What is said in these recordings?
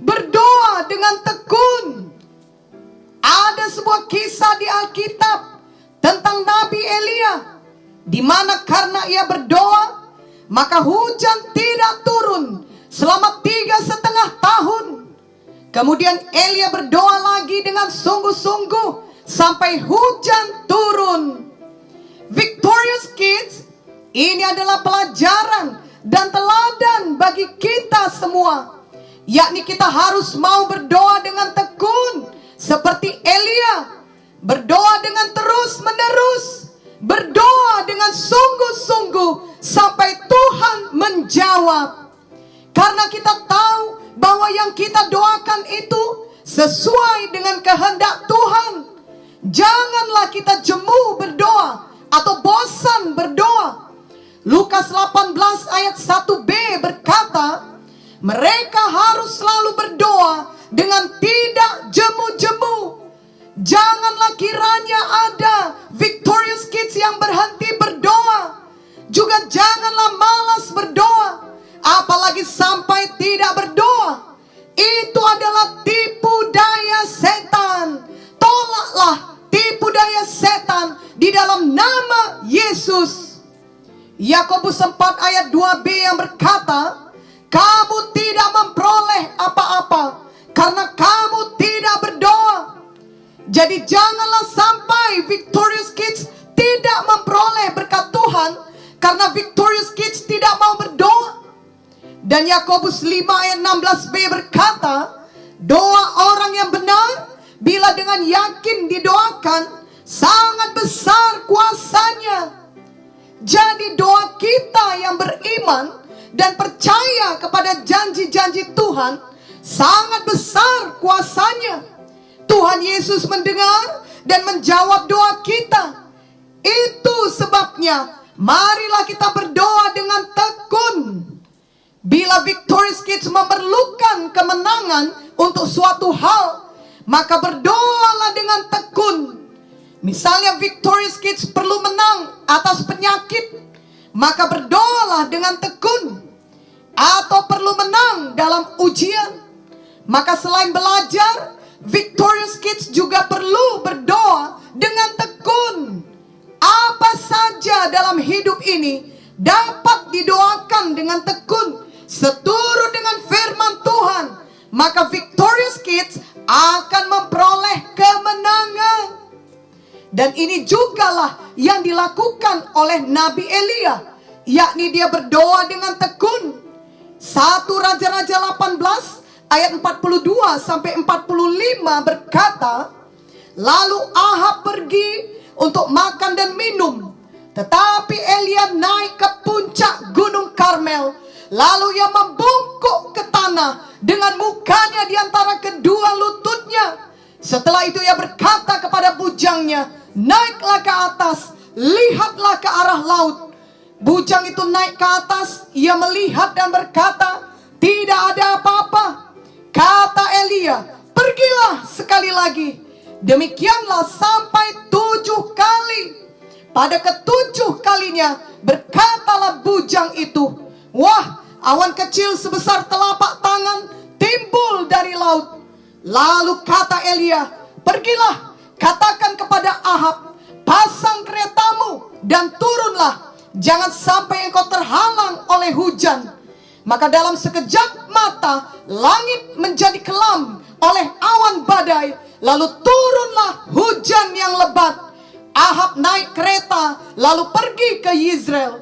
berdoa dengan tekun. Ada sebuah kisah di Alkitab tentang Nabi Elia, di mana karena ia berdoa, maka hujan tidak turun selama 3,5 tahun. Kemudian Elia berdoa lagi dengan sungguh-sungguh sampai hujan turun. Victorious Kids, ini adalah pelajaran dan teladan bagi kita semua, yakni kita harus mau berdoa dengan tekun seperti Elia, berdoa dengan terus-menerus, berdoa dengan sungguh-sungguh sampai Tuhan menjawab. Karena kita tahu bahwa yang kita doakan itu sesuai dengan kehendak Tuhan. Janganlah kita jemu berdoa atau bosan berdoa. Lukas 18 ayat 1b berkata, mereka harus selalu berdoa dengan tidak jemu-jemu. Janganlah kiranya ada Victorious Kids yang berhenti berdoa. Juga janganlah malas berdoa, apalagi sampai tidak berdoa. Itu adalah tipu daya setan. Tolaklah tipu daya setan di dalam nama Yesus. Yakobus 4 ayat 2b yang berkata, kamu tidak memperoleh apa-apa karena kamu tidak berdoa. Jadi janganlah sampai Victorious Kids tidak memperoleh berkat Tuhan karena Victorious Kids tidak mau berdoa. Dan Yakobus 5 ayat 16b berkata, doa orang yang benar bila dengan yakin didoakan sangat besar kuasanya. Jadi doa kita yang beriman dan percaya kepada janji-janji Tuhan sangat besar kuasanya. Tuhan Yesus mendengar dan menjawab doa kita. Itu sebabnya marilah kita berdoa dengan tekun. Bila Victorious Kids memerlukan kemenangan untuk suatu hal, maka berdoalah dengan tekun. Misalnya Victorious Kids perlu menang atas penyakit, maka berdoalah dengan tekun. Atau perlu menang dalam ujian, maka selain belajar, Victorious Kids juga perlu berdoa dengan tekun. Apa saja dalam hidup ini dapat didoakan dengan tekun, seturut dengan firman Tuhan, maka Victorious Kids akan memperoleh kemenangan. Dan ini jugalah yang dilakukan oleh Nabi Elia, yakni dia berdoa dengan tekun. 1 Raja-Raja 18 ayat 42 sampai 45 berkata, lalu Ahab pergi untuk makan dan minum, tetapi Elia naik ke puncak gunung Karmel. Lalu ia membungkuk ke tanah dengan mukanya di antara kedua lututnya. Setelah itu ia berkata kepada bujangnya, naiklah ke atas, lihatlah ke arah laut. Bujang itu naik ke atas, ia melihat dan berkata, tidak ada apa-apa. Kata Elia, pergilah sekali lagi. Demikianlah sampai 7 kali. Pada ke-7 kalinya berkatalah bujang itu, wah, awan kecil sebesar telapak tangan timbul dari laut. Lalu kata Elia, pergilah, katakan kepada Ahab, pasang keretamu dan turunlah, jangan sampai engkau terhalang oleh hujan. Maka dalam sekejap mata langit menjadi kelam oleh awan badai, lalu turunlah hujan yang lebat. Ahab naik kereta lalu pergi ke Yizreel.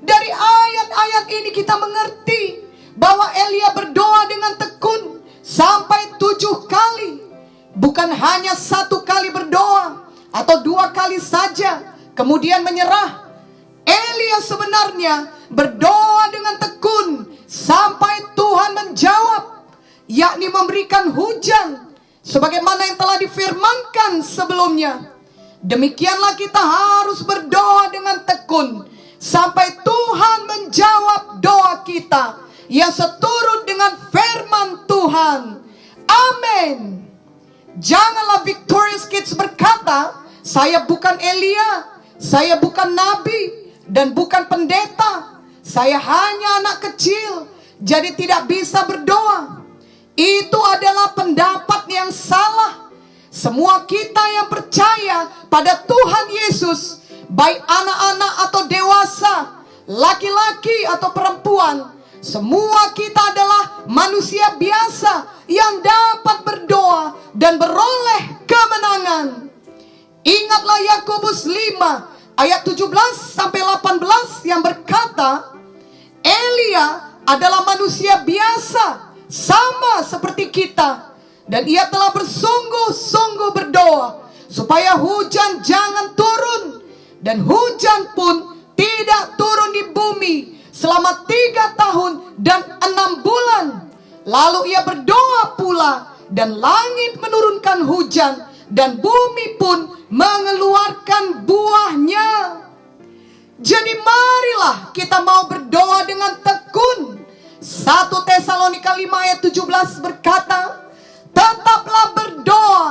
Dari ayat-ayat ini kita mengerti bahwa Elia berdoa dengan tekun sampai 7 kali. Bukan hanya 1 kali berdoa atau 2 kali saja kemudian menyerah. Elia sebenarnya berdoa dengan tekun sampai Tuhan menjawab, yakni memberikan hujan sebagaimana yang telah difirmankan sebelumnya. Demikianlah kita harus berdoa dengan tekun sampai Tuhan menjawab doa kita yang seturut dengan firman Tuhan. Amin. Janganlah Victorious Kids berkata, saya bukan Elia, saya bukan nabi, dan bukan pendeta. Saya hanya anak kecil, jadi tidak bisa berdoa. Itu adalah pendapat yang salah. Semua kita yang percaya pada Tuhan Yesus, baik anak-anak atau dewasa, laki-laki atau perempuan, semua kita adalah manusia biasa yang dapat berdoa dan beroleh kemenangan. Ingatlah Yakobus 5 ayat 17 sampai 18 yang berkata, Elia adalah manusia biasa, sama seperti kita, dan ia telah bersungguh-sungguh berdoa supaya hujan jangan turun, dan hujan pun tidak turun di bumi selama 3 tahun dan 6 bulan. Lalu ia berdoa pula, dan langit menurunkan hujan, dan bumi pun mengeluarkan buahnya. Jadi marilah kita mau berdoa dengan tekun. 1 Tesalonika 5 ayat 17 berkata, tetaplah berdoa.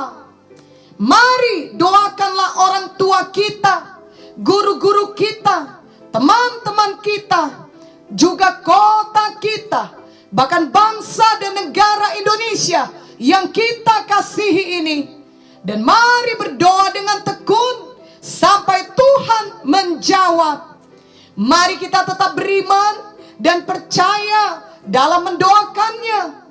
Mari doakanlah orang tua kita, guru-guru kita, teman-teman kita, juga kota kita, bahkan bangsa dan negara Indonesia yang kita kasihi ini. Dan mari berdoa dengan tekun sampai Tuhan menjawab. Mari kita tetap beriman dan percaya dalam mendoakannya.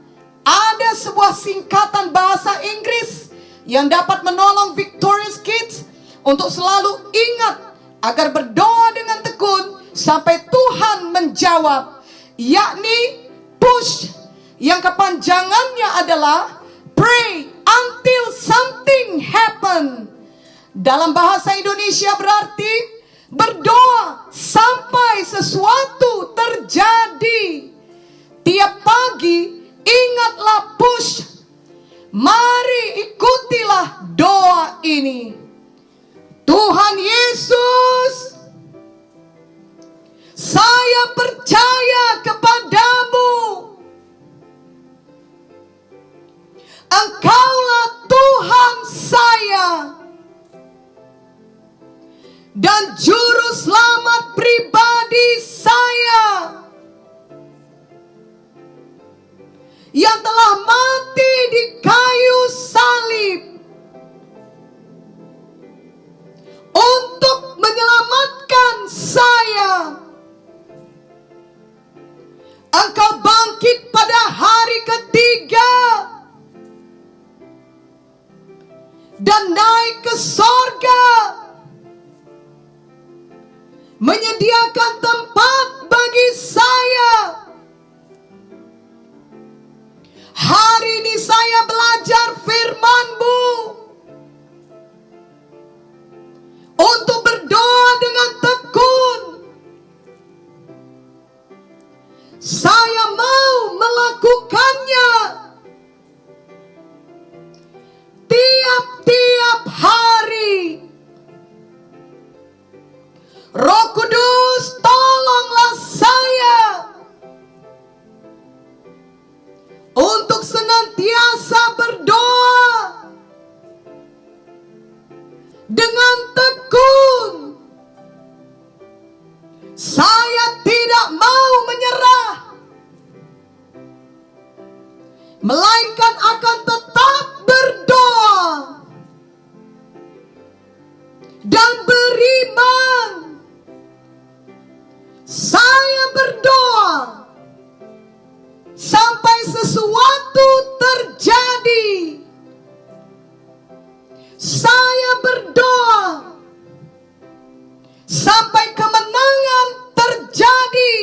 Ada sebuah singkatan bahasa Inggris yang dapat menolong Victorious Kids untuk selalu ingat agar berdoa dengan tekun sampai Tuhan menjawab, yakni PUSH, yang kepanjangannya adalah pray until something happen. Dalam bahasa Indonesia berarti berdoa sampai sesuatu terjadi. Tiap pagi ingatlah PUSH. Mari ikutilah doa ini. Tuhan Yesus, saya percaya kepadamu. Engkaulah Tuhan saya dan juru selamat pribadi saya, yang telah mati di kayu salib untuk menyelamatkan saya. Engkau bangkit pada hari ketiga dan naik ke sorga, menyediakan tempat bagi saya. Hari ini saya belajar firman-Mu untuk berdoa dengan tekun. Saya mau melakukannya tiap-tiap hari. Roh Kudus, tolonglah saya untuk senantiasa berdoa dengan tekun. Saya tidak mau menyerah, melainkan akan tetap berdoa dan beriman. Saya berdoa sampai sesuatu terjadi. Saya berdoa sampai kemenangan terjadi.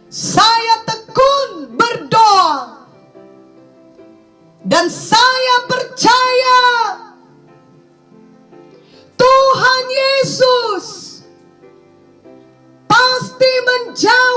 Saya tekun berdoa dan saya percaya Tuhan Yesus pasti menjawab